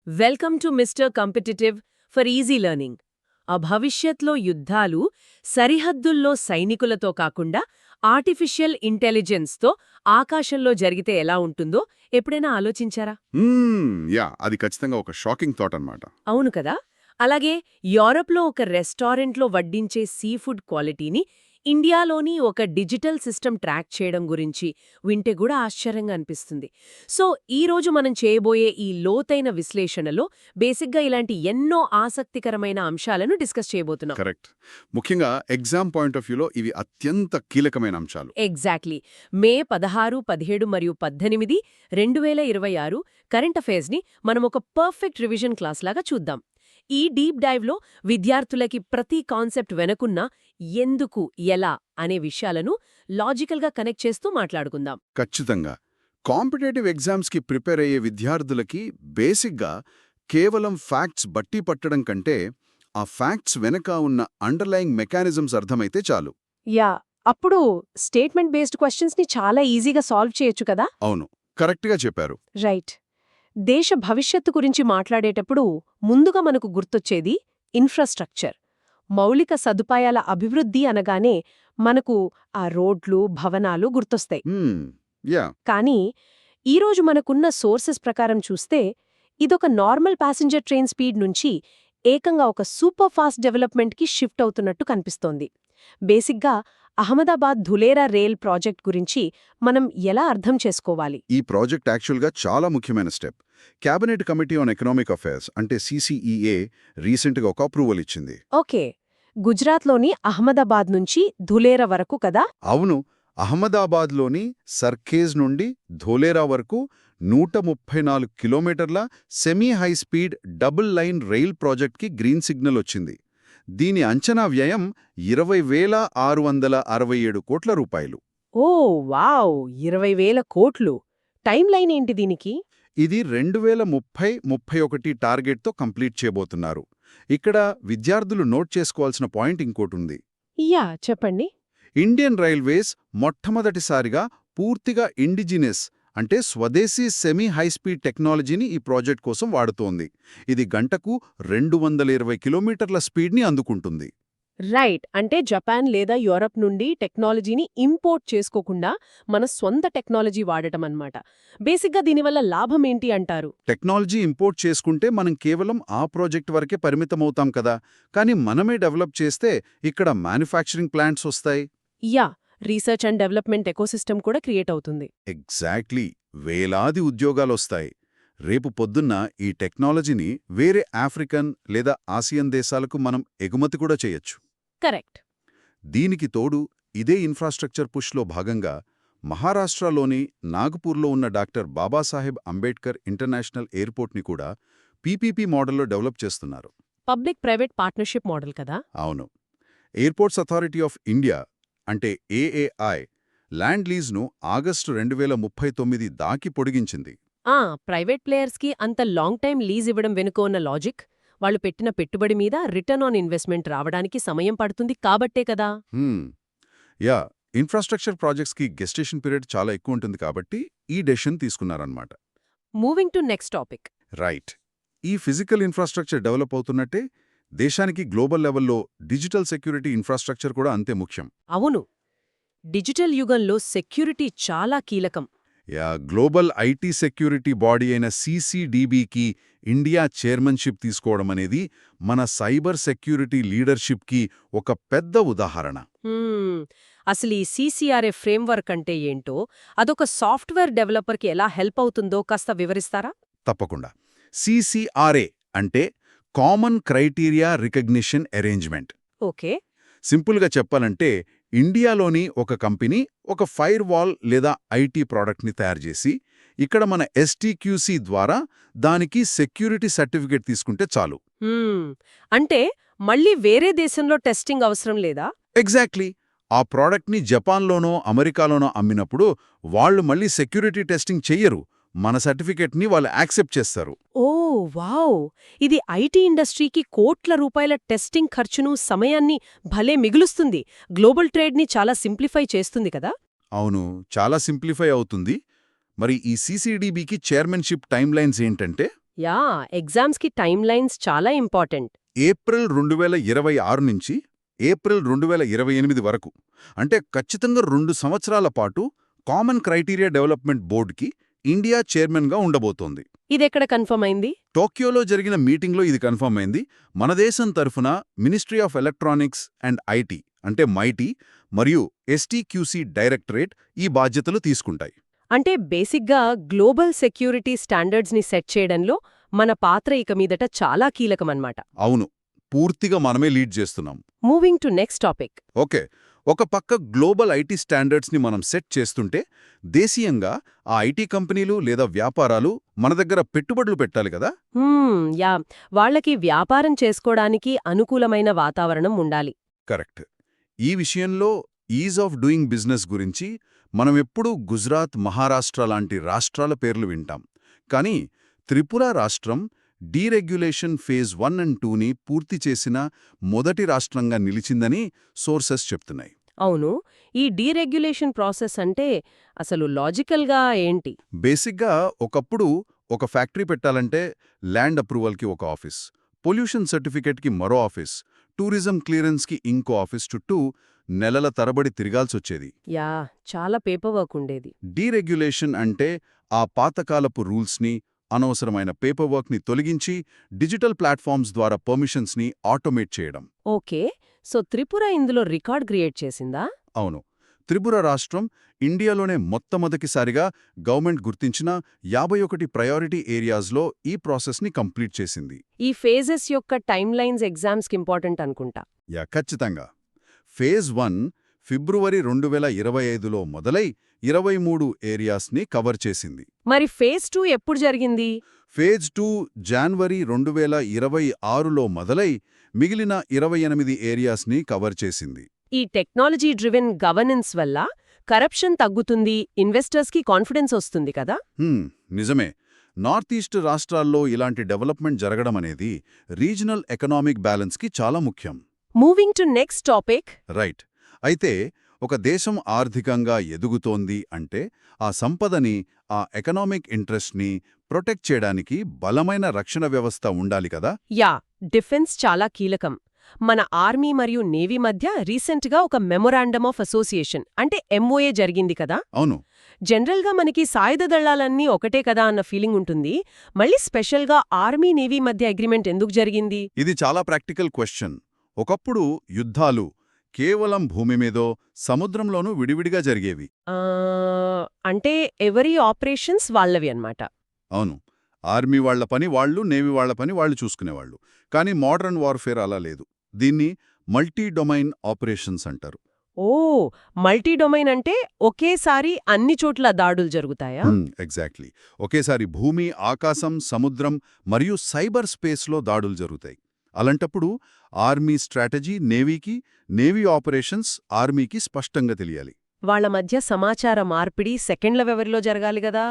Welcome to mister competitive for easy learning. భవిష్యత్లో యుద్ధాలు సరిహద్దుల్లో సైనికులతో కాకుండా ఆర్టిఫిషియల్ ఇంటెలిజెన్స్తో ఆకాశంలో జరిగితే ఎలా ఉంటుందో ఎప్పుడైనా ఆలోచించారా? అది ఖచ్చితంగా ఒక షాకింగ్ థాట్ అన్నమాట. అవును కదా. అలాగే యూరప్లో ఒక రెస్టారెంట్లో వడ్డించే సీ ఫుడ్ క్వాలిటీని ఇండియాలోని ఒక డిజిటల్ సిస్టమ్ ట్రాక్ చేయడం గురించి వింటే కూడా ఆశ్చర్యంగా అనిపిస్తుంది. సో ఈరోజు మనం చేయబోయే ఈ లోతైన విశ్లేషణలో బేసిక్గా ఇలాంటి ఎన్నో ఆసక్తికరమైన అంశాలను డిస్కస్ చేయబోతున్నాం. కరెక్ట్. ముఖ్యంగా ఎగ్జామ్ పాయింట్ ఆఫ్ వ్యూలో ఇవి అత్యంత కీలకమైన అంశాలు. ఎగ్జాక్ట్లీ. మే 16, 17 మరియు 18, 2026 కరెంట్ అఫైర్స్ని మనం ఒక పర్ఫెక్ట్ రివిజన్ క్లాస్ లాగా చూద్దాం. ఈ డీప్ డైవ్లో విద్యార్థులకి ప్రతి కాన్సెప్ట్ వెనకున్న ఎందుకు, ఎలా అనే విషయాలను లాజికల్గా కనెక్ట్ చేస్తూ మాట్లాడుకుందాం. ఖచ్చితంగా. కాంపిటేటివ్ ఎగ్జామ్స్కి ప్రిపేర్ అయ్యే విద్యార్థులకి బేసిక్గా కేవలం ఫ్యాక్ట్స్ బట్టి పట్టడం కంటే ఆ ఫ్యాక్ట్స్ వెనక ఉన్న అండర్లయింగ్ మెకానిజమ్స్ అర్థమైతే చాలు. అప్పుడు స్టేట్మెంట్ బేస్డ్ క్వశ్చన్స్ని చాలా ఈజీగా సాల్వ్ చేయొచ్చు కదా. అవును, కరెక్ట్గా చెప్పారు. రైట్. దేశ భవిష్యత్తు గురించి మాట్లాడేటప్పుడు ముందుగా మనకు గుర్తొచ్చేది ఇన్ఫ్రాస్ట్రక్చర్, మౌలిక సదుపాయాల అభివృద్ధి అనగానే మనకు ఆ రోడ్లు, భవనాలు గుర్తొస్తాయి. కానీ ఈరోజు మనకున్న సోర్సెస్ ప్రకారం చూస్తే ఇదొక నార్మల్ ప్యాసింజర్ ట్రైన్ స్పీడ్ నుంచి ఏకంగా ఒక సూపర్ ఫాస్ట్ డెవలప్మెంట్కి షిఫ్ట్ అవుతున్నట్టు కనిపిస్తోంది. బేసిక్గా అహ్మదాబాద్ ధులేరా రైల్ ప్రాజెక్ట్ గురించి మనం ఎలా అర్థం చేసుకోవాలి? ఈ ప్రాజెక్ట్ యాక్చువల్గా చాలా ముఖ్యమైన step. Cabinet committee on economic affairs అంటే CCEA రీసెంట్గా ఒక అప్రూవల్ ఇచ్చింది. ఓకే. గుజరాత్లోని అహ్మదాబాద్ నుంచి ధులేరా వరకు కదా? అవును. అహ్మదాబాద్లోని సర్ఖేజ్ నుండి ధోలేరా వరకు 134 కిలోమీటర్ల semi high speed double line rail ప్రాజెక్ట్కి గ్రీన్ సిగ్నల్ వచ్చింది. దీని అంచనా వ్యయం 20,667 కోట్ల రూపాయలు. ఓ వావ్, 20,000 కోట్లు! టైం లైన్ ఏంటి దీనికి? ఇది 2030-31 టార్గెట్తో కంప్లీట్ చేయబోతున్నారు. ఇక్కడ విద్యార్థులు నోట్ చేసుకోవాల్సిన పాయింట్ ఇంకోటుంది. చెప్పండి. ఇండియన్ రైల్వేస్ మొట్టమొదటిసారిగా పూర్తిగా ఇండిజినస్ అంటే స్వదేశీ సెమీ హైస్పీడ్ టెక్నాలజీని ఈ ప్రాజెక్ట్ కోసం వాడుతోంది. ఇది గంటకు 220 కిలోమీటర్ల స్పీడ్ని అందుకుంటుంది. రైట్. అంటే జపాన్ లేదా యూరప్ నుండి టెక్నాలజీని ఇంపోర్ట్ చేసుకోకుండా మన సొంత టెక్నాలజీ వాడటం అన్నమాట. బేసిక్గా దీనివల్ల లాభం ఏంటి అంటారు? టెక్నాలజీ ఇంపోర్ట్ చేసుకుంటే మనం కేవలం ఆ ప్రాజెక్ట్ వరకే పరిమితమవుతాం కదా. కానీ మనమే డెవలప్ చేస్తే ఇక్కడ మ్యానుఫ్యాక్చరింగ్ ప్లాంట్స్ వస్తాయి. రీసెర్చ్ అండ్ డెవలప్మెంట్ ఎకోసిస్టమ్ కూడా క్రియేట్ అవుతుంది. ఎగ్జాక్ట్లీ. వేలాది ఉద్యోగాలొస్తాయి. రేపు పొద్దున్న ఈ టెక్నాలజీని వేరే ఆఫ్రికన్ లేదా ఆసియన్ దేశాలకు మనం ఎగుమతి కూడా చేయొచ్చు. కరెక్ట్. దీనికి తోడు ఇదే ఇన్ఫ్రాస్ట్రక్చర్ పుష్లో భాగంగా మహారాష్ట్రలోని నాగపూర్లో ఉన్న డాక్టర్ బాబాసాహెబ్ అంబేడ్కర్ ఇంటర్నేషనల్ ఎయిర్పోర్ట్ని కూడా PPP మోడల్లో డెవలప్ చేస్తున్నారు. పబ్లిక్ ప్రైవేట్ పార్ట్నర్షిప్ మోడల్ కదా? అవును. ఎయిర్పోర్ట్స్ అథారిటీ ఆఫ్ ఇండియా అంటే AAI ల్యాండ్ లీజ్ను ఆగస్టు 2039 దాకి పొడిగించింది. ప్రైవేట్ ప్లేయర్స్కి అంత లాంగ్ టైం లీజ్ ఇవ్వడం వెనుక ఉన్న లాజిక్, వాళ్ళు పెట్టిన పెట్టుబడి మీద రిటర్న్ ఆన్ ఇన్వెస్ట్మెంట్ రావడానికి సమయం పడుతుంది కాబట్టే కదా. ఇన్ఫ్రాస్ట్రక్చర్ ప్రాజెక్ట్స్కి గెస్టేషన్ పీరియడ్ చాలా ఎక్కువ ఉంటుంది కాబట్టి ఈ డెసిషన్ తీసుకున్నారన్నమాట. Moving to next topic. Right. ఈ ఫిజికల్ ఇన్ఫ్రాస్ట్రక్చర్ డెవలప్ అవుతున్నట్టే దేశానికి గ్లోబల్ లెవెల్లో డిజిటల్ సెక్యూరిటీ ఇన్ఫ్రాస్ట్రక్చర్ కూడా అంతే ముఖ్యం. అవును. డిజిటల్ యుగంలో సెక్యూరిటీ చాలా కీలకం. గ్లోబల్ ఐటీ సెక్యూరిటీ బాడీ అయిన CCDBకి ఇండియా చైర్మన్షిప్ తీసుకోవడం అనేది మన సైబర్ సెక్యూరిటీ లీడర్షిప్కి ఒక పెద్ద ఉదాహరణ. అసలు ఈ CCRA ఫ్రేమ్వర్క్ అంటే ఏంటో, అదొక సాఫ్ట్వేర్ డెవలపర్కి ఎలా హెల్ప్ అవుతుందో కాస్త వివరిస్తారా? తప్పకుండా. CCRA అంటే common criteria recognition arrangement. Okay. సింపుల్గా చెప్పాలంటే ఇండియాలోని ఒక కంపెనీ ఒక ఫైర్ వాల్ లేదా ఐటీ ప్రోడక్ట్ని తయారు చేసి ఇక్కడ మన STQC ద్వారా దానికి సెక్యూరిటీ సర్టిఫికేట్ తీసుకుంటే చాలు. అంటే మళ్ళీ వేరే దేశంలో టెస్టింగ్ అవసరం లేదా? ఎగ్జాక్ట్లీ. ఆ ప్రోడక్ట్ని జపాన్లోనో అమెరికాలోనో అమ్మినప్పుడు వాళ్ళు మళ్ళీ సెక్యూరిటీ టెస్టింగ్ చెయ్యరు. మన సర్టిఫికేట్ని వాళ్ళు యాక్సెప్ట్ చేస్తారు. ఓ వావ్! ఇది ఐటీ ఇండస్ట్రీకి కోట్ల రూపాయల టెస్టింగ్ ఖర్చును, సమయాన్ని భలే మిగులుస్తుంది. గ్లోబల్ ట్రేడ్ని చాలా సింప్లిఫై చేస్తుంది కదా? అవును, చాలా సింప్లిఫై అవుతుంది. మరి ఈ CCDBకి చైర్మన్షిప్ టైమ్లైన్స్ ఏంటంటే? యా, ఎగ్జామ్స్కి టైమ్ లైన్స్ చాలా ఇంపార్టెంట్. ఏప్రిల్ 2026 నుంచి ఏప్రిల్ 2028 వరకు, అంటే ఖచ్చితంగా 2 సంవత్సరాల పాటు కామన్ క్రైటీరియా డెవలప్మెంట్ బోర్డుకి ఇండియా చైర్మన్గా ఉండబోతోంది. ఇదెక్కడ కన్ఫర్మ్ అయింది? టోక్యోలో జరిగిన మీటింగ్లో ఇది కన్ఫర్మ్ అయింది. మన దేశం తరఫున ministry of electronics and IT అంటే మైటీ మరియు ఎస్టీక్యూసీ డైరెక్టరేట్ ఈ బాధ్యతలు తీసుకుంటాయి. అంటే బేసిక్గా గ్లోబల్ సెక్యూరిటీ స్టాండర్డ్స్ని సెట్ చేయడంలో మన పాత్ర ఇక మీదట చాలా కీలకమన్నమాట. అవును, పూర్తిగా మనమే లీడ్ చేస్తున్నాం. Moving to next topic. Okay, ఒక పక్క గ్లోబల్ ఐటీ స్టాండర్డ్స్ని మనం సెట్ చేస్తుంటే, దేశీయంగా ఆ ఐటీ కంపెనీలు లేదా వ్యాపారాలు మన దగ్గర పెట్టుబడులు పెట్టాలి కదా. యా, వాళ్ళకి వ్యాపారం చేసుకోవడానికి అనుకూలమైన వాతావరణం ఉండాలి. కరెక్ట్. ఈ విషయంలో ఈజ్ ఆఫ్ డూయింగ్ బిజినెస్ గురించి మనం ఎప్పుడూ గుజరాత్, మహారాష్ట్ర లాంటి రాష్ట్రాల పేర్లు వింటాం. కానీ త్రిపుర రాష్ట్రం డీరెగ్యులేషన్ ఫేజ్ 1 అండ్ 2ని పూర్తి చేసిన మొదటి రాష్ట్రంగా నిలిచిందని సోర్సెస్ చెప్తున్నాయి. అవును, ఈ డీరెగ్యులేషన్ ప్రాసెస్ అంటే అసలు లాజికల్గా ఏంటి? బేసిక్గా ఒకప్పుడు ఒక ఫ్యాక్టరీ పెట్టాలంటే ల్యాండ్ అప్రూవల్కి ఒక ఆఫీస్, పొల్యూషన్ సర్టిఫికేట్కి మరో ఆఫీస్, టూరిజం క్లియరెన్స్కి ఇంకో ఆఫీస్ చుట్టూ నెలల తరబడి తిరగాల్సొచ్చేది. యా, చాలా పేపర్ వర్క్ ఉండేది. డీరెగ్యులేషన్ అంటే ఆ పాతకాలపు రూల్స్ని, అనవసరమైన పేపర్ వర్క్ని తొలగించి డిజిటల్ ప్లాట్ఫామ్స్ ద్వారా పర్మిషన్స్ని ఆటోమేట్ చేయడం. ఓకే, సో త్రిపుర ఇందులో రికార్డ్ క్రియేట్ చేసిందా? అవును, త్రిపుర రాష్ట్రం ఇండియాలోనే మొట్టమొదటిసారిగా గవర్నమెంట్ గుర్తించిన 51 ప్రయారిటీ ఏరియాస్లో ఈ ప్రాసెస్ని కంప్లీట్ చేసింది. ఈ ఫేజెస్ యొక్క టైమ్ లైన్స్ ఎగ్జామ్స్కి ఇంపార్టెంట్ అనుకుంటా. ఖచ్చితంగా. ఫేజ్ 1 ఫిబ్రవరి 2025లో మొదలై 23 ఏరియాస్ని కవర్ చేసింది. మరి ఫేజ్ 2 ఎప్పుడు జరిగింది? ఫేజ్ 2 జనవరి 2026లో మొదలై మిగిలిన 28 ఏరియాస్ని కవర్ చేసింది. ఈ టెక్నాలజీ డ్రివెన్ గవర్నెన్స్ వల్ల కరప్షన్ తగ్గుతుంది, ఇన్వెస్టర్స్కి కాన్ఫిడెన్స్ వస్తుంది కదా? నిజమే. నార్త్ ఈస్ట్ రాష్ట్రాల్లో ఇలాంటి డెవలప్మెంట్ జరగడమనేది రీజనల్ ఎకనామిక్ బ్యాలెన్స్కి చాలా ముఖ్యం. Moving to next topic. Right. అయితే ఒక దేశం ఆర్థికంగా ఎదుగుతోంది అంటే ఆ సంపదని, ఆ ఎకనామిక్ ఇంట్రెస్ట్ని ప్రొటెక్ట్ చేయడానికి బలమైన రక్షణ వ్యవస్థ ఉండాలి కదా. యా, డిఫెన్స్ చాలా కీలకం. మన ఆర్మీ మరియు నేవీ మధ్య రీసెంట్గా ఒక మెమొరాండమ్ ఆఫ్ అసోసియేషన్ అంటే MOA జరిగింది కదా. అవును. జనరల్గా మనకి సాయుధ దళాలన్నీ ఒకటే కదా అన్న ఫీలింగ్ ఉంటుంది. మళ్ళీ స్పెషల్గా ఆర్మీ నేవీ మధ్య అగ్రిమెంట్ ఎందుకు జరిగింది? ఇది చాలా ప్రాక్టికల్ క్వశ్చన్. ఒకప్పుడు యుద్ధాలు కేవలం భూమి మీదో, సముద్రంలోనూ విడివిడిగా జరిగేవి. అంటే ఎవరి ఆపరేషన్స్ వాళ్ళవి అన్నమాట. అవును, ఆర్మీ వాళ్ల పని వాళ్ళు, నేవీ వాళ్ల పని వాళ్ళు చూసుకునేవాళ్లు. కానీ మోడర్న్ వార్ఫేర్ అలా లేదు. దీన్ని మల్టీ డొమైన్ ఆపరేషన్స్ అంటారు. ఓ, మల్టీ డొమైన్ అంటే ఒకేసారి అన్ని చోట్ల దాడులు జరుగుతాయా? ఎగ్జాక్ట్లీ. ఒకేసారి భూమి, ఆకాశం, సముద్రం మరియు సైబర్ స్పేస్లో దాడులు జరుగుతాయి. అలాంటప్పుడు ఆర్మీ స్ట్రాటజీ నేవీకి, నేవీ ఆపరేషన్స్ ఆర్మీకి స్పష్టంగా తెలియాలి. వాళ్ల మధ్య సమాచార మార్పిడి సెకండ్ల వ్యవధిలో జరగాలి గదా.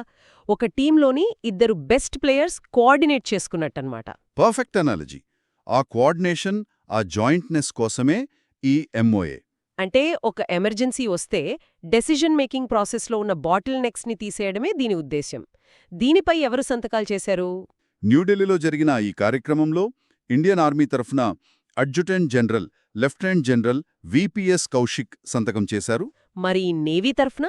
ఒక టీంలోని ఇద్దరు బెస్ట్ ప్లేయర్స్ కోఆర్డినేట్ చేసుకున్నట్టన్నమాట. Perfect analogy. ఆ కోఆర్డినేషన్, ఆ జాయింట్నెస్ కోసమే ఈ MOA. అంటే ఒక ఎమర్జెన్సీ వస్తే డెసిజన్ మేకింగ్ ప్రాసెస్లో ఉన్న బాటిల్ నెక్స్ని తీసేయడమే దీని ఉద్దేశ్యం. దీనిపై ఎవరు సంతకాలు చేశారు? న్యూఢిల్లీలో జరిగిన ఈ కార్యక్రమంలో ఇండియన్ ఆర్మీ తరఫున adjutant general lieutenant general VPS Kaushik సంతకం చేశారు. మరి నేవీ తరఫున?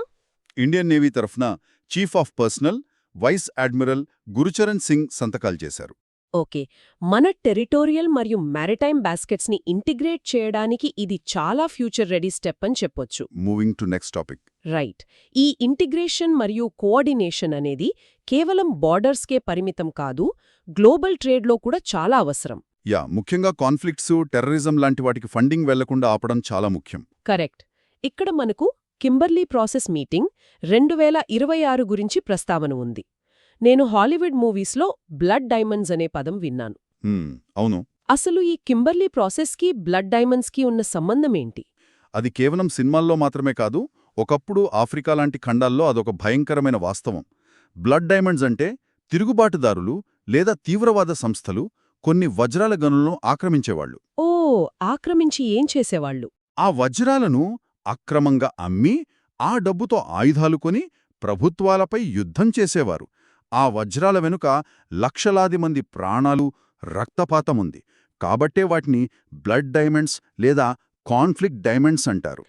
ఇండియన్ నేవీ తరఫున chief of personnel vice admiral Gurucharan Singh సంతకాలు చేశారు. ఓకే, మన టెరిటోరియల్ మరియు మ్యారిటైమ్ బాస్కెట్స్ని ఇంటిగ్రేట్ చేయడానికి ఇది చాలా ఫ్యూచర్ రెడీ స్టెప్ అని చెప్పొచ్చు. Moving to next topic. Right. ఈ ఇంటిగ్రేషన్ మరియు కోఆర్డినేషన్ అనేది కేవలం బార్డర్స్కే పరిమితం కాదు, గ్లోబల్ ట్రేడ్లో కూడా చాలా అవసరం. ముఖ్యంగా కాన్ఫ్లిక్ట్స్, టెర్రరిజం లాంటి వాటికి ఫండింగ్ వెళ్లకుండా ఆపడం చాలా ముఖ్యం. కరెక్ట్. ఇక్కడ మనకు కింబర్లీ ప్రాసెస్ మీటింగ్ 2026 గురించి ప్రస్తావన ఉంది. నేను హాలీవుడ్ మూవీస్లో బ్లడ్ డైమండ్స్ అనే పదం విన్నాను. అవును. అసలు ఈ కింబర్లీ ప్రాసెస్కి బ్లడ్ డైమండ్స్కి ఉన్న సంబంధమేంటి? అది కేవలం సినిమాల్లో మాత్రమే కాదు, ఒకప్పుడు ఆఫ్రికా లాంటి ఖండాల్లో అదొక భయంకరమైన వాస్తవం. బ్లడ్ డైమండ్స్ అంటే తిరుగుబాటుదారులు లేదా తీవ్రవాద సంస్థలు కొన్ని వజ్రాల గనులను ఆక్రమించేవాళ్లు. ఓ, ఆక్రమించి ఏం చేసేవాళ్లు? ఆ వజ్రాలను అక్రమంగా అమ్మి ఆ డబ్బుతో ఆయుధాలు కొని ప్రభుత్వాలపై యుద్ధం చేసేవారు. ఆ వజ్రాల వెనుక లక్షలాది మంది ప్రాణాలు, రక్తపాతముంది. కాబట్టే వాటిని బ్లడ్ డైమండ్స్ లేదా కాన్ఫ్లిక్ట్ డైమండ్స్ అంటారు.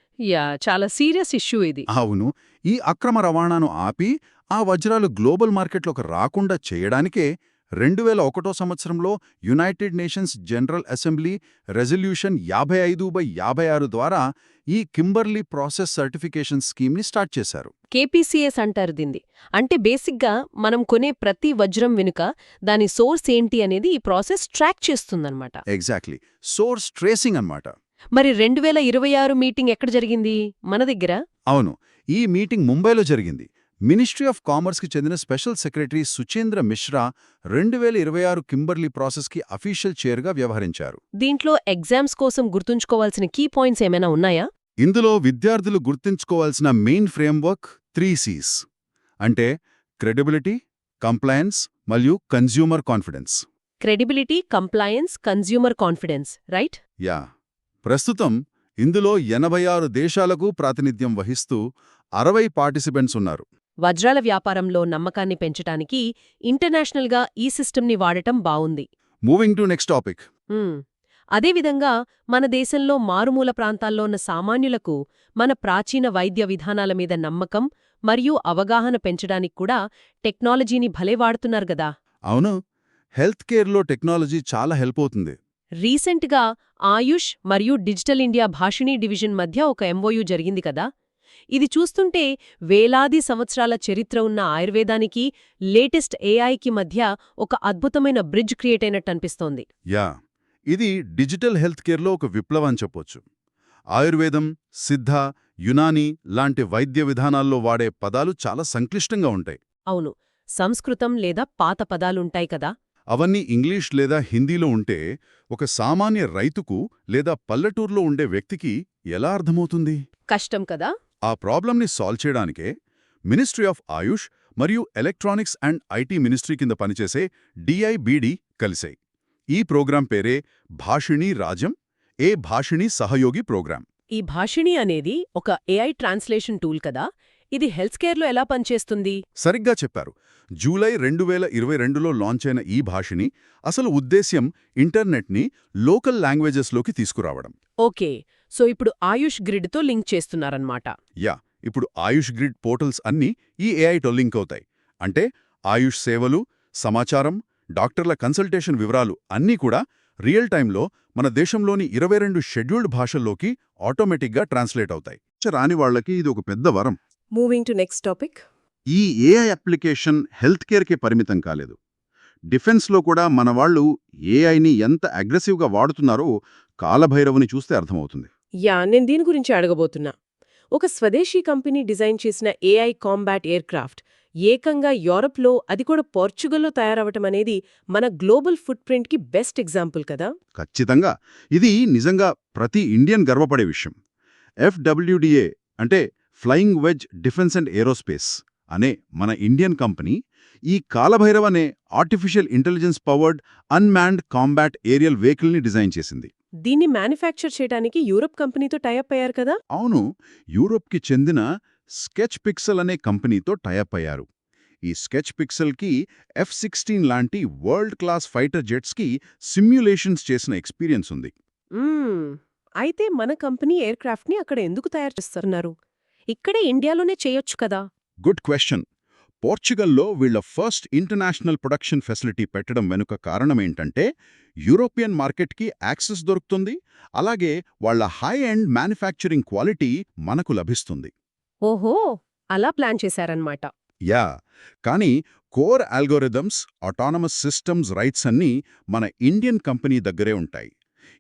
చాలా సీరియస్ ఇష్యూ ఇది. అవును, ఈ అక్రమ రవాణాను ఆపి ఆ వజ్రాలు గ్లోబల్ మార్కెట్లోకి రాకుండా చేయడానికే 2001 సంవత్సరంలో United nations general assembly resolution 55/56 ద్వారా ఈ కింబర్లీ ప్రాసెస్ సర్టిఫికేషన్ స్కీమ్ని స్టార్ట్ చేశారు. కేపీసీఎస్ అంటారు దీన్ని. అంటే బేసిక్గా మనం కొనే ప్రతి వజ్రం వెనుక దాని సోర్స్ ఏంటి అనేది ఈ ప్రాసెస్ ట్రాక్ చేస్తుందన్నమాట. ఎగ్జాక్ట్లీ, సోర్స్ ట్రేసింగ్ అన్నమాట. మరి 2026 మీటింగ్ ఎక్కడ జరిగింది? మన దగ్గర? అవును, ఈ మీటింగ్ ముంబైలో జరిగింది. మినిస్ట్రీ ఆఫ్ కామర్స్కి చెందిన special secretary Suchendra Mishra 2026 Kimberley ప్రాసెస్కి అఫీషియల్ చైర్గా వ్యవహరించారు. దీంట్లో ఎగ్జామ్స్ కోసం గుర్తుంచుకోవాల్సిన కీ పాయింట్స్ ఏమైనా ఉన్నాయా? ఇందులో విద్యార్థులు గుర్తుంచుకోవాల్సిన మెయిన్ ఫ్రేమ్వర్క్ 3 C's అంటే క్రెడిబిలిటీ, కంప్లయన్స్ మరియు consumer confidence. Credibility, compliance, consumer confidence, right? Yeah, ప్రస్తుతం ఇందులో 86 దేశాలకు ప్రాతినిధ్యం వహిస్తూ 60 పార్టిసిపెంట్స్ ఉన్నారు. వజ్రాల వ్యాపారంలో నమ్మకాన్ని పెంచటానికి ఇంటర్నేషనల్గా ఈ సిస్టమ్ని వాడటం బావుంది. Moving to next topic. అదేవిధంగా మన దేశంలో మారుమూల ప్రాంతాల్లో ఉన్న సామాన్యులకు మన ప్రాచీన వైద్య విధానాల మీద నమ్మకం మరియు అవగాహన పెంచడానికి కూడా టెక్నాలజీని భలే వాడుతున్నారు గదా. అవును, హెల్త్ కేర్లో టెక్నాలజీ చాలా హెల్ప్ అవుతుంది. రీసెంట్గా ఆయుష్ మరియు డిజిటల్ ఇండియా భాషిణీ డివిజన్ మధ్య ఒక ఎంఓయూ జరిగింది కదా. ఇది చూస్తుంటే వేలాది సంవత్సరాల చరిత్ర ఉన్న ఆయుర్వేదానికి లేటెస్ట్ ఏఐకి మధ్య ఒక అద్భుతమైన బ్రిడ్జ్ క్రియేట్ అయినట్టు అనిపిస్తోంది. యా, ఇది డిజిటల్ హెల్త్ కేర్లో ఒక విప్లవం చెప్పొచ్చు. ఆయుర్వేదం, సిద్ధ, యునానీ లాంటి వైద్య విధానాల్లో వాడే పదాలు చాలా సంక్లిష్టంగా ఉంటాయి. అవును, సంస్కృతం లేదా పాత పదాలుంటాయి కదా. అవన్నీ ఇంగ్లీష్ లేదా హిందీలో ఉంటే ఒక సామాన్య రైతుకు లేదా పల్లెటూర్లో ఉండే వ్యక్తికి ఎలా అర్థమవుతుంది? కష్టం కదా. ఆ ప్రాబ్లంని సాల్వ్ చేయడానికే మినిస్ట్రీ ఆఫ్ ఆయుష్ మరియు ఎలక్ట్రానిక్స్ అండ్ ఐటీ మినిస్ట్రీ కింద పనిచేసే డిఐబిడి కలిశాయి. ఈ ప్రోగ్రాం పేరే భాషిణీ రాజ్యం, భాషిణీ సహయోగి ప్రోగ్రాం. ఈ భాషిణి అనేది ఒక ఏఐ ట్రాన్స్లేషన్ టూల్ కదా. ఇది హెల్త్ కేర్లో ఎలా పనిచేస్తుంది? సరిగ్గా చెప్పారు. జూలై 2022లో లాంచ్ అయిన ఈ భాషిణి అసలు ఉద్దేశ్యం ఇంటర్నెట్ని లోకల్ లాంగ్వేజెస్లోకి తీసుకురావడం. ఓకే, సో ఇప్పుడు ఆయుష్ గ్రిడ్తో లింక్ చేస్తున్నారన్నమాట. యా, ఇప్పుడు ఆయుష్ గ్రిడ్ పోర్టల్స్ అన్నీ ఈ ఏఐతో లింక్ అవుతాయి. అంటే ఆయుష్ సేవలు, సమాచారం, డాక్టర్ల కన్సల్టేషన్ వివరాలు అన్నీ కూడా రియల్ టైంలో మన దేశంలోని 22 షెడ్యూల్డ్ భాషల్లోకి ఆటోమేటిక్గా ట్రాన్స్లేట్ అవుతాయి. రాని వాళ్లకి ఇది ఒక పెద్ద వరం. Moving to next topic. ఈ ఏఐ అప్లికేషన్ హెల్త్ కేర్కే పరిమితం కాలేదు. డిఫెన్స్లో కూడా మన వాళ్ళు ఏఐని ఎంత అగ్రెసివ్గా వాడుతున్నారో కాలభైరవుని చూస్తే అర్థమవుతుంది. నేను దీని గురించి అడగబోతున్నా. ఒక స్వదేశీ కంపెనీ డిజైన్ చేసిన ఏఐ కాంబాట్ ఎయిర్క్రాఫ్ట్ ఏకంగా యూరప్లో, అది కూడా పోర్చుగల్లో తయారవటం అనేది మన గ్లోబల్ ఫుట్ ప్రింట్కి బెస్ట్ ఎగ్జాంపుల్ కదా. ఖచ్చితంగా, ఇది నిజంగా ప్రతి ఇండియన్ గర్వపడే విషయం. FWDA అంటే flying wedge defence and aerospace అనే మన ఇండియన్ కంపెనీ ఈ కాలభైరవ్ అనే artificial intelligence powered unmanned combat aerial వెహికల్ని డిజైన్ చేసింది. దీన్ని మ్యానుఫ్యాక్చర్ చేయడానికి యూరప్ కంపెనీతో టైఅప్ అయ్యారు కదా. అవును, యూరోప్కి చెందిన స్కెచ్ పిక్సెల్ అనే కంపెనీతో టైఅప్ అయ్యారు. ఈ స్కెచ్ పిక్సెల్కి F-16 లాంటి world class fighter jet ski simulations చేసిన ఎక్స్పీరియన్స్ ఉంది. అయితే మన కంపెనీ ఎయిర్క్రాఫ్ట్ని అక్కడ ఎందుకు తయారు చేస్తున్నారు? ఇక్కడే ఇండియాలోనే చేయొచ్చు కదా. Good question. పోర్చుగల్లో వీళ్ల ఫస్ట్ ఇంటర్నేషనల్ ప్రొడక్షన్ ఫెసిలిటీ పెట్టడం వెనుక కారణమేంటంటే యూరోపియన్ మార్కెట్కి యాక్సెస్ దొరుకుతుంది, అలాగే వాళ్ల హై ఎండ్ మ్యానుఫ్యాక్చరింగ్ క్వాలిటీ మనకు లభిస్తుంది. ఓహో, అలా ప్లాన్ చేశారన్నమాట. యా, కానీ core algorithms, autonomous systems rights అన్నీ మన ఇండియన్ కంపెనీ దగ్గరే ఉంటాయి.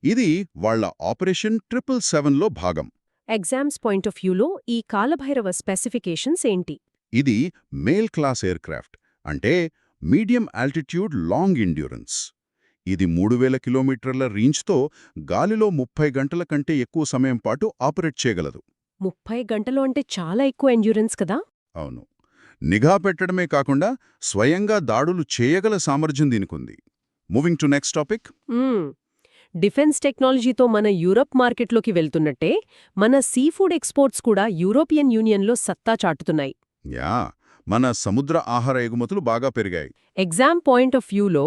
ఇది వాళ్ల ఆపరేషన్ 777లో భాగం. ఎగ్జామ్స్ పాయింట్ ఆఫ్ వ్యూలో ఈ కాలభైరవ స్పెసిఫికేషన్స్ ఏంటి? ఇది మేల్ క్లాస్ ఎయిర్క్రాఫ్ట్, అంటే మీడియం ఆల్టిట్యూడ్ లాంగ్ ఎండ్యూరెన్స్. ఇది 3000 కిలోమీటర్ల రేంజ్తో గాలిలో 30 గంటల కంటే ఎక్కువ సమయం పాటు ఆపరేట్ చేయగలదు. 30 గంటలు అంటే చాలా ఎక్కువ ఎండ్యూరెన్స్ కదా. అవును, నిఘా పెట్టడమే కాకుండా స్వయంగా దాడులు చేయగల సామర్థ్యం దీనికుంది. Moving to next topic. Defence టెక్నాలజీతో మన యూరప్ మార్కెట్లోకి వెళ్తున్నట్టే మన సీ ఫుడ్ ఎక్స్పోర్ట్స్ కూడా యూరోపియన్ యూనియన్లో సత్తా చాటుతున్నాయి. యా, మన సముద్ర ఆహార ఎగుమతులు బాగా పెరిగాయి. ఎగ్జామ్ పాయింట్ ఆఫ్ వ్యూలో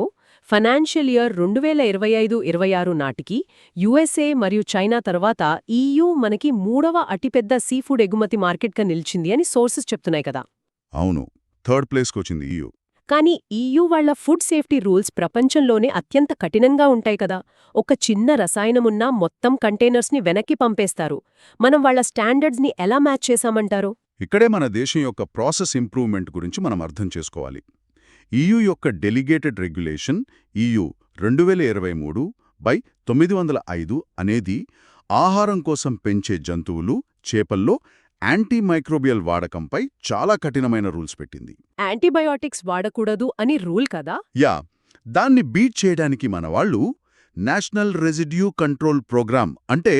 ఫైనాన్షియల్ ఇయర్ 2025-26 నాటికి యుఎస్ఏ మరియు చైనా తర్వాత ఈయూ మనకి మూడవ అతిపెద్ద సీఫుడ్ ఎగుమతి మార్కెట్గా నిలిచింది అని సోర్సెస్ చెప్తున్నాయి కదా. అవును, థర్డ్ ప్లేస్కొచ్చింది EU. కానీ ఈయూ వాళ్ల ఫుడ్ సేఫ్టీ రూల్స్ ప్రపంచంలోనే అత్యంత కఠినంగా ఉంటాయి కదా. ఒక చిన్న రసాయనమున్నా మొత్తం కంటైనర్స్ని వెనక్కి పంపేస్తారు. మనం వాళ్ల స్టాండర్డ్స్ని ఎలా మ్యాచ్ చేశామంటారు? ఇక్కడే మన దేశం యొక్క ప్రాసెస్ ఇంప్రూవ్మెంట్ గురించి మనం అర్థం చేసుకోవాలి. EU యొక్క డెలిగేటెడ్ రెగ్యులేషన్ EU 2023/905 అనేది ఆహారం కోసం పెంచే జంతువులు, చేపల్లో యాంటీమైక్రోబియల్ వాడకంపై చాలా కఠినమైన రూల్స్ పెట్టింది. యాంటీబయాటిక్స్ వాడకూడదు అని రూల్ కదా. దాన్ని బీట్ చేయడానికి మనవాళ్లు నేషనల్ రెసిడ్యూ కంట్రోల్ ప్రోగ్రామ్ అంటే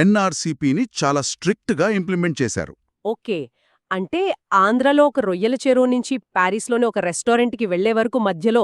NRCPని చాలా స్ట్రిక్ట్గా ఇంప్లిమెంట్ చేశారు. ఓకే, అంటే ఆంధ్రలో ఒక రొయ్యల చెరువు నుంచి ప్యారిస్లోని ఒక రెస్టారెంట్కి వెళ్లే వరకు మధ్యలో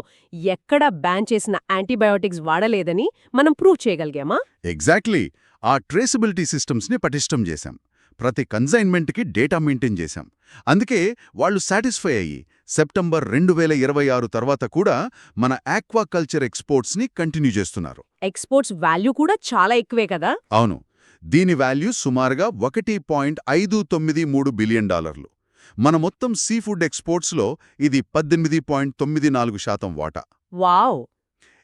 ఎక్కడా బ్యాన్ చేసిన యాంటీబయాటిక్స్ వాడలేదని మనం ప్రూవ్ చేయగలిగామా? ఎగ్జాక్ట్లీ. ఆ ట్రేసబిలిటీ సిస్టమ్స్ని పటిష్టం చేశాం. ప్రతి కన్సైన్మెంట్కి డేటా మెయింటైన్ చేశాం. అందుకే వాళ్లు సాటిస్ఫై అయ్యి సెప్టెంబర్ 2026 తర్వాత కూడా మన ఆక్వాకల్చర్ ఎక్స్పోర్ట్స్ని కంటిన్యూ చేస్తున్నారు. ఎక్స్పోర్ట్స్ వాల్యూ కూడా చాలా ఎక్కువే కదా. అవును, దీని వాల్యూ సుమారుగా $1.593 బిలియన్. మన మొత్తం సీఫుడ్ ఎక్స్పోర్ట్స్లో ఇది 18.94% వాటా. వావ్!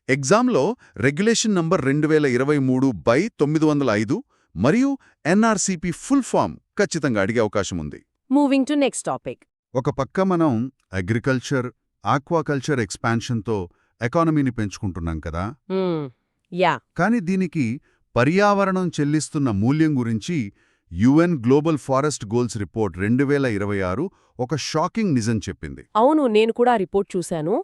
ఎగ్జామ్లో రెగ్యులేషన్ నంబర్ 2023/905 మరియు NRCP ఫుల్ ఫామ్ ఖచ్చితంగా అడిగే అవకాశం ఉంది. Moving to next topic. ఒక పక్క మనం అగ్రికల్చర్, ఆక్వాకల్చర్ ఎక్స్పాన్షన్తో ఎకానమీని పెంచుకుంటున్నాం కదా. కానీ దీనికి పర్యావరణం చెల్లిస్తున్న మూల్యం గురించి UN global forest goals report 2026 ఒక షాకింగ్ నిజం చెప్పింది. అవును, నేను కూడా రిపోర్ట్ చూశాను.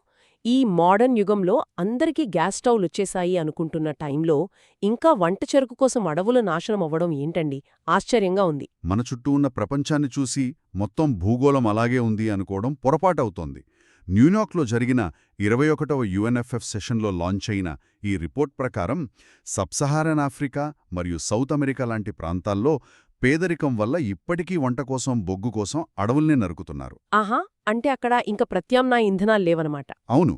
ఈ మోడర్న్ యుగంలో అందరికీ గ్యాస్ స్టవ్లు వచ్చేశాయి అనుకుంటున్న టైంలో ఇంకా వంట చెరకు కోసం అడవుల నాశనం అవ్వడం ఏంటండి, ఆశ్చర్యంగా ఉంది. మన చుట్టూ ఉన్న ప్రపంచాన్ని చూసి మొత్తం భూగోళం అలాగే ఉంది అనుకోవడం పొరపాటవుతోంది. న్యూయార్క్లో జరిగిన 21వ UNFF సెషన్లో లాంచ్ అయిన ఈ రిపోర్ట్ ప్రకారం సబ్సహారన్ ఆఫ్రికా మరియు సౌత్ అమెరికా లాంటి ప్రాంతాల్లో పేదరికం వల్ల ఇప్పటికీ వంట కోసం, బొగ్గు కోసం అడవుల్నే నరుకుతున్నారు. ఆహా, అంటే అక్కడ ఇంకా ప్రత్యామ్నాయ ఇంధనాలు లేవనమాట. అవును,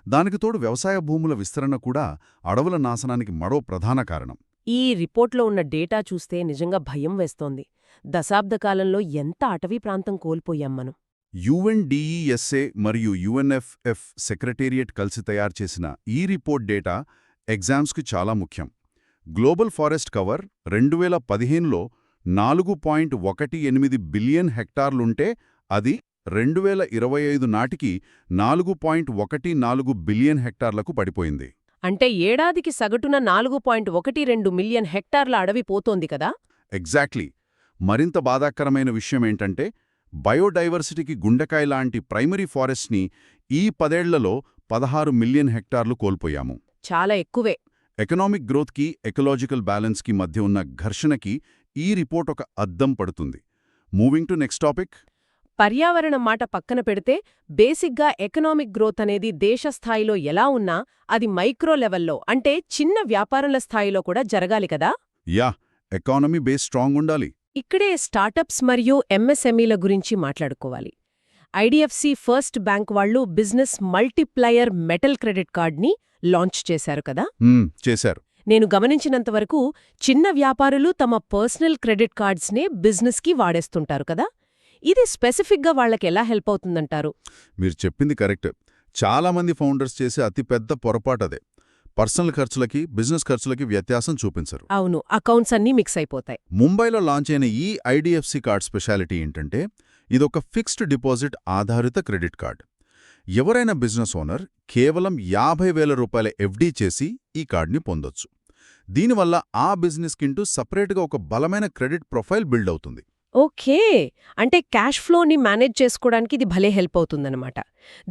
దానికి తోడు వ్యవసాయ భూముల విస్తరణ కూడా అడవుల నాశనానికి మరో ప్రధాన కారణం. ఈ రిపోర్ట్లో ఉన్న డేటా చూస్తే నిజంగా భయం వేస్తోంది. దశాబ్ద కాలంలో ఎంత అటవీ ప్రాంతం కోల్పోయాం మనం. UNDESA మరియు UNFF సెక్రటేరియట్ కలిసి తయారు చేసిన ఈ రిపోర్ట్ డేటా ఎగ్జామ్స్కి చాలా ముఖ్యం. గ్లోబల్ ఫారెస్ట్ కవర్ 2015లో 4.18 బిలియన్ హెక్టార్లుంటే అది 2025 నాటికి 4.14 బిలియన్ హెక్టార్లకు పడిపోయింది. అంటే ఏడాదికి సగటున 4.12 మిలియన్ హెక్టార్ల అడవి పోతోంది కదా. ఎగ్జాక్ట్లీ. మరింత బాధాకరమైన విషయమేంటంటే బయోడైవర్సిటీకి గుండెకాయ లాంటి ప్రైమరీ ఫారెస్ట్ని ఈ 10 ఏళ్లలో 16 మిలియన్ హెక్టార్లు కోల్పోయాము. చాలా ఎక్కువే. ఎకనామిక్ గ్రోత్కి, ఎకలాజికల్ బ్యాలెన్స్కి మధ్య ఉన్న ఘర్షణకి ఈ రిపోర్ట్ ఒక అద్దం పడుతుంది. Moving to next topic. పర్యావరణం మాట పక్కన పెడితే బేసిక్గా ఎకనామిక్ గ్రోత్ అనేది దేశ స్థాయిలో ఎలా ఉన్నా అది మైక్రో లెవెల్లో, అంటే చిన్న వ్యాపారాల స్థాయిలో కూడా జరగాలి కదా. ఎకానమీ బేస్ స్ట్రాంగ్ ఉండాలి. ఇక్కడే స్టార్టప్స్ మరియు MSMEల గురించి మాట్లాడుకోవాలి. IDFC ఫస్ట్ బ్యాంక్ వాళ్లు బిజినెస్ మల్టిప్లయర్ మెటల్ క్రెడిట్ కార్డ్ని లాంచ్ చేశారు కదా. చేశారు. నేను గమనించినంతవరకు చిన్న వ్యాపారులు తమ పర్సనల్ క్రెడిట్ కార్డ్స్నే బిజినెస్కి వాడేస్తుంటారు కదా. ఇది స్పెసిఫిక్గా వాళ్లకెలా హెల్ప్ అవుతుందంటారు? మీరు చెప్పింది కరెక్ట్. చాలామంది ఫౌండర్స్ చేసే అతిపెద్ద పొరపాటదే. పర్సనల్ ఖర్చులకి, బిజినెస్ ఖర్చులకి వ్యత్యాసం చూపించరు. అవును, అకౌంట్స్ అన్నీ మిక్స్ అయిపోతాయి. ముంబైలో లాంచ్ అయిన ఈ IDFC కార్డ్ స్పెషాలిటీ ఏంటంటే ఇదొక ఫిక్స్డ్ డిపాజిట్ ఆధారిత క్రెడిట్ కార్డ్. ఎవరైనా బిజినెస్ ఓనర్ కేవలం 50,000 రూపాయల FD చేసి ఈ కార్డ్ని పొందొచ్చు. దీనివల్ల ఆ బిజినెస్కింటూ సపరేట్గా ఒక బలమైన క్రెడిట్ ప్రొఫైల్ బిల్డ్ అవుతుంది. ఓకే, అంటే క్యాష్ ఫ్లోని మేనేజ్ చేసుకోవడానికి ఇది భలే హెల్ప్ అవుతుందన్నమాట.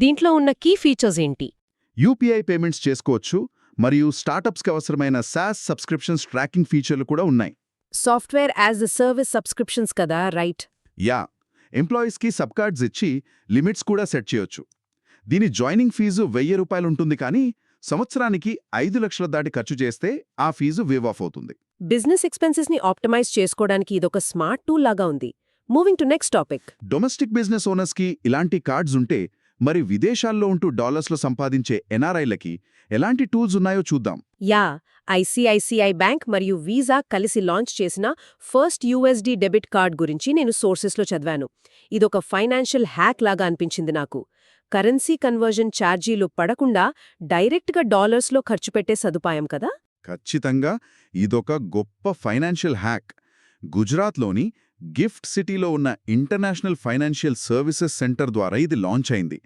దీంట్లో ఉన్న కీ ఫీచర్స్ ఏంటి? UPI పేమెంట్స్ చేసుకోవచ్చు మరియు స్టార్టప్స్కి అవసరమైన SaaS సబ్స్క్రిప్షన్స్ ట్రాకింగ్ ఫీచర్లు కూడా ఉన్నాయి. Software as a service subscriptions కదా, రైట్? ఎంప్లాయీస్కి సబ్ కార్డ్స్ ఇచ్చి లిమిట్స్ కూడా సెట్ చేయొచ్చు. దీని జాయినింగ్ ఫీజు 1000 రూపాయలు ఉంటుంది, కానీ సంవత్సరానికి 5 లక్షల దాటి ఖర్చు చేస్తే ఆ ఫీజు వేవ్ ఆఫ్ అవుతుంది. బిజినెస్ ఎక్స్పెన్సెస్ని ఆప్టమైజ్ చేసుకోవడానికి ఇదొక స్మార్ట్ టూల్ లాగా ఉంది. Moving to next topic. Domestic business ఓనర్స్కి ఇలాంటి కార్డ్స్ ఉంటే మరి విదేశాల్లో ఉంటూ డాలర్స్లో సంపాదించే ఎన్ఆర్ఐలకి ఎలాంటి టూల్స్ ఉన్నాయో చూద్దాం. యా, ఐసిఐసిఐ బ్యాంక్ మరియు వీసా కలిసి లాంచ్ చేసిన ఫస్ట్ యూఎస్డి డెబిట్ కార్డ్ గురించి నేను సోర్సెస్లో చదివాను. ఇదొక ఫైనాన్షియల్ హ్యాక్ లాగా అనిపించింది నాకు. కరెన్సీ కన్వర్జన్ ఛార్జీలు పడకుండా డైరెక్ట్గా డాలర్స్లో ఖర్చు పెట్టే సదుపాయం కదా. ఖచ్చితంగా ఇదొక గొప్ప ఫైనాన్షియల్ హ్యాక్. గుజరాత్లోని గిఫ్ట్ సిటీలో ఉన్న ఇంటర్నేషనల్ ఫైనాన్షియల్ సర్వీసెస్ సెంటర్ ద్వారా ఇది లాంచ్ అయింది.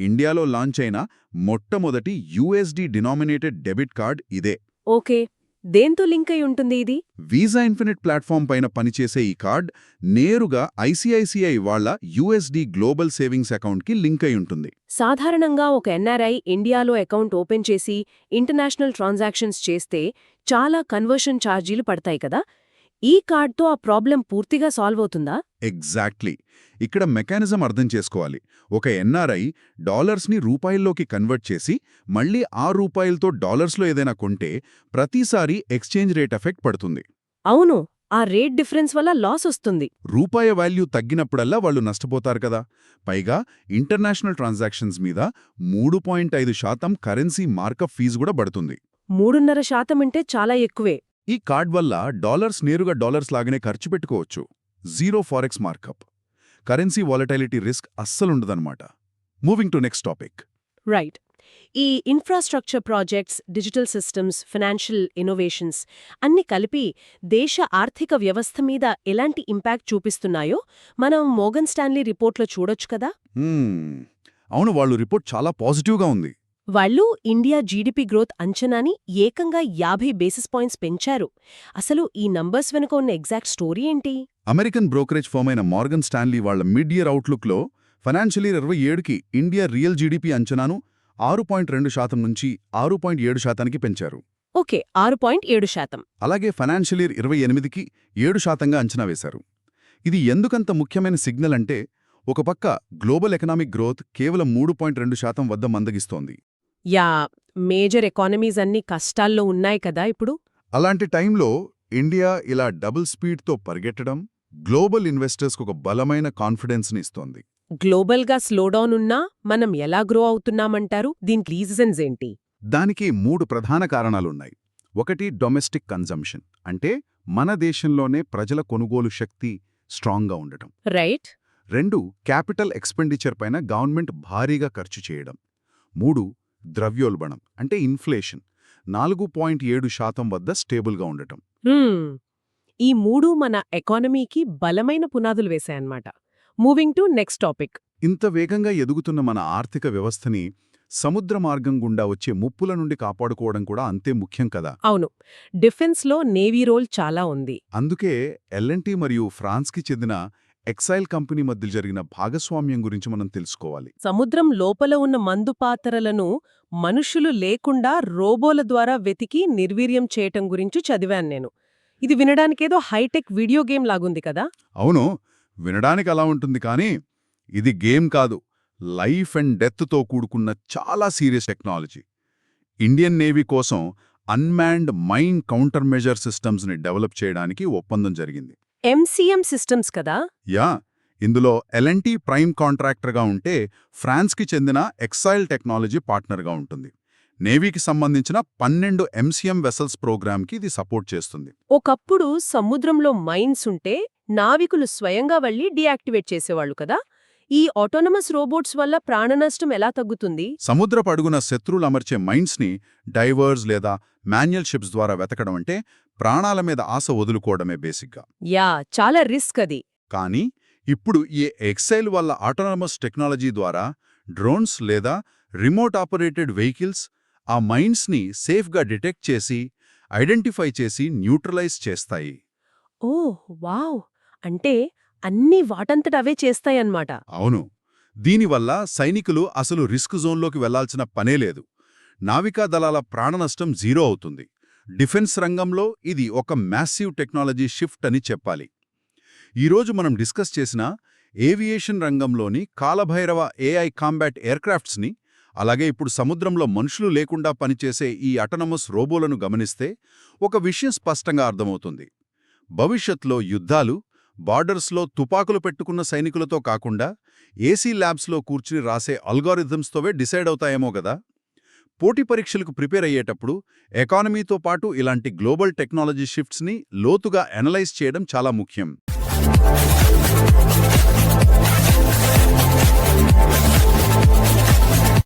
ఇండియాలో లాంచ్ అయిన మొట్టమొదటి యూఎస్డి డినామినేటెడ్ డెబిట్ కార్డ్ ఇదే. ఓకే, దేంతో లింక్ అయి ఉంటుంది ఇది? వీసా ఇన్ఫినిట్ ప్లాట్ఫామ్ పైన పనిచేసే ఈ కార్డ్ నేరుగా ఐసిఐసిఐ వాళ్ళ యూఎస్డి గ్లోబల్ సేవింగ్స్ అకౌంట్కి లింక్ అయి ఉంటుంది. సాధారణంగా ఒక ఎన్ఆర్ఐ ఇండియాలో అకౌంట్ ఓపెన్ చేసి ఇంటర్నేషనల్ ట్రాన్సాక్షన్స్ చేస్తే చాలా కన్వర్షన్ ఛార్జీలు పడతాయి కదా. ఈ కార్డ్తో ఆ ప్రాబ్లం పూర్తిగా సాల్వ్ అవుతుందా? ఎగ్జాక్ట్లీ. ఇక్కడ మెకానిజం అర్థం చేసుకోవాలి. ఒక ఎన్ఆర్ఐ డాలర్స్ని రూపాయల్లోకి కన్వర్ట్ చేసి మళ్ళీ ఆ రూపాయలతో డాలర్స్లో ఏదైనా కొంటే ప్రతిసారి ఎక్స్చేంజ్ రేట్ ఎఫెక్ట్ పడుతుంది. అవును, ఆ రేట్ డిఫరెన్స్ వల్ల లాస్ వస్తుంది. రూపాయి వాల్యూ తగ్గినప్పుడల్లా వాళ్ళు నష్టపోతారు కదా. పైగా ఇంటర్నేషనల్ ట్రాన్సాక్షన్స్ మీద 3.5% కరెన్సీ మార్కప్ ఫీజు కూడా పడుతుంది. 3.5% అంటే చాలా ఎక్కువే. ఈ కార్డ్ వల్ల డాలర్స్ నేరుగా డాలర్స్ లాగానే ఖర్చు పెట్టుకోవచ్చు. Zero forex markup. Currency volatility risk అస్సలుండదన్నమాట. Moving to next topic. Right. ఈ infrastructure projects, digital systems, financial innovations అన్ని కలిపి దేశ ఆర్థిక వ్యవస్థ మీద ఎలాంటి ఇంపాక్ట్ చూపిస్తున్నాయో మనం మోర్గన్ స్టాన్లీ రిపోర్ట్లో చూడొచ్చు కదా. అవును, వాళ్ళు రిపోర్ట్ చాలా పాజిటివ్గా ఉంది. వాళ్ళు ఇండియా జీడిపి గ్రోత్ అంచనాని ఏకంగా 50 బేసిస్ పాయింట్స్ పెంచారు. అసలు ఈ నంబర్స్ వెనుక ఉన్న ఎగ్జాక్ట్ స్టోరీ ఏంటి? అమెరికన్ బ్రోకరేజ్ ఫర్మ్ అయిన మార్గన్ స్టాన్లీ వాళ్ళ మిడ్ ఇయర్ అవుట్లుక్లో ఫైనాన్షియల్ ఇయర్ 27కి ఇండియా రియల్ జీడిపి అంచనాను 6.2% నుంచి 6.7%కి పెంచారు. ఓకే, 6.7%. అలాగే ఫైనాన్షియల్ ఇయర్ 28కి 7%గా అంచనా వేశారు. ఇది ఎందుకంత ముఖ్యమైన సిగ్నల్ అంటే, ఒక పక్క గ్లోబల్ ఎకనామిక్ గ్రోత్ కేవలం 3.2% వద్ద మందగిస్తోంది. యా, మేజర్ ఎకానమీస్ అన్ని కష్టాల్లో ఉన్నాయి కదా ఇప్పుడు. అలాంటి టైంలో ఇండియా ఇలా డబుల్ స్పీడ్తో పరిగెట్టడం గ్లోబల్ ఇన్వెస్టర్స్కు ఒక బలమైన కాన్ఫిడెన్స్ని ఇస్తోంది. గ్లోబల్గా స్లోడౌన్ ఉన్నా మనం ఎలా గ్రో అవుతున్నామంటారు? దీనికి రీజన్స్ ఏంటి? దానికి 3 ప్రధాన కారణాలున్నాయి. ఒకటి డొమెస్టిక్ కన్జంప్షన్, అంటే మన దేశంలోనే ప్రజల కొనుగోలు శక్తి స్ట్రాంగ్గా ఉండటం. రైట్. 2 క్యాపిటల్ ఎక్స్పెండిచర్ పైన గవర్నమెంట్ భారీగా ఖర్చు చేయడం. 3 ద్రవ్యోల్బణం, అంటే ఇన్ఫ్లేషన్ 4.7% వద్ద స్టేబుల్గా ఉండటం. ఈ 3 మన ఎకానమీకి బలమైన పునాదులు వేశాయన్నమాట. Moving to next topic. ఇంత వేగంగా ఎదుగుతున్న మన ఆర్థిక వ్యవస్థని సముద్ర మార్గం గుండా వచ్చే ముప్పుల నుండి కాపాడుకోవడం కూడా అంతే ముఖ్యం కదా. అవును, డిఫెన్స్లో నేవీ రోల్ చాలా ఉంది. అందుకే ఎల్ఎన్టీ మరియు ఫ్రాన్స్కి చెందిన ఎక్సైల్ కంపెనీ మధ్య జరిగిన భాగస్వామ్యం గురించి మనం తెలుసుకోవాలి. సముద్రం లోపల ఉన్న మందు పాత్రలను మనుషులు లేకుండా రోబోల ద్వారా వెతికి నిర్వీర్యం చేయటం గురించి చదివాను నేను. ఇది వినడానికేదో హైటెక్ వీడియో గేమ్ లాగుంది కదా. అవును, వినడానికి అలా ఉంటుంది, కానీ ఇది గేమ్ కాదు. లైఫ్ అండ్ డెత్తో కూడుకున్న చాలా సీరియస్ టెక్నాలజీ. ఇండియన్ నేవీ కోసం అన్మాన్డ్ మైన్ కౌంటర్ మెజర్ సిస్టమ్స్ని డెవలప్ చేయడానికి ఒప్పందం జరిగింది. ఎంసీఎం సిస్టమ్స్ కదా. యా, ఇందులో ఎల్ఎన్టీ ప్రైమ్ కాంట్రాక్టర్గా ఉంటే ఫ్రాన్స్కి చెందిన ఎక్సైల్ టెక్నాలజీ పార్ట్నర్గా ఉంటుంది. నేవీకి సంబంధించిన 12 ఎంసీఎం వెసల్స్ ప్రోగ్రామ్కి ఇది సపోర్ట్ చేస్తుంది. ఒకప్పుడు సముద్రంలో మైన్స్ ఉంటే నావికులు స్వయంగా వెళ్లి డీయాక్టివేట్ చేసేవాళ్లు కదా. ఈ ఆటోనమస్ రోబోట్స్ వల్ల ప్రాణనష్టం ఎలా తగ్గుతుంది? సముద్రపు అడుగున శత్రువులు అమర్చే మైన్స్ని డైవర్స్ లేదా మాన్యువల్ షిప్స్ ద్వారా వెతకడం అంటే ప్రాణాల మీద ఆశ వదులుకోవడమే బేసిక్గా. యా, చాలా రిస్క్ అది. కానీ ఇప్పుడు ఈ ఎక్సైల్ వల్ల ఆటోనమస్ టెక్నాలజీ ద్వారా డ్రోన్స్ లేదా రిమోట్ ఆపరేటెడ్ వెహికల్స్ ఆ మైన్స్ని సేఫ్గా డిటెక్ట్ చేసి, ఐడెంటిఫై చేసి న్యూట్రలైజ్ చేస్తాయి. ఓహ్ వావ్, అంటే అన్నీ వాటంతట అవే చేస్తాయన్నమాట. అవును, దీనివల్ల సైనికులు అసలు రిస్క్ జోన్లోకి వెళ్లాల్సిన పనే లేదు. నావికా దళాల ప్రాణనష్టం 0 అవుతుంది. డిఫెన్స్ రంగంలో ఇది ఒక మ్యాసివ్ టెక్నాలజీ షిఫ్ట్ అని చెప్పాలి. ఈరోజు మనం డిస్కస్ చేసిన ఏవియేషన్ రంగంలోని కాలభైరవ ఏఐ కాంబాట్ ఎయిర్క్రాఫ్ట్స్ని, అలాగే ఇప్పుడు సముద్రంలో మనుషులు లేకుండా పనిచేసే ఈ ఆటోనమస్ రోబోలను గమనిస్తే ఒక విషయం స్పష్టంగా అర్థమవుతుంది. భవిష్యత్లో యుద్ధాలు బార్డర్స్లో తుపాకులు పెట్టుకున్న సైనికులతో కాకుండా ఏసీ ల్యాబ్స్లో కూర్చుని రాసే అల్గారిథమ్స్తోవే డిసైడ్ అవుతాయేమో గదా. పోటీ పరీక్షలకు ప్రిపేర్ అయ్యేటప్పుడు ఎకానమీతో పాటు ఇలాంటి గ్లోబల్ టెక్నాలజీ షిఫ్ట్స్ని లోతుగా అనలైజ్ చేయడం చాలా ముఖ్యం.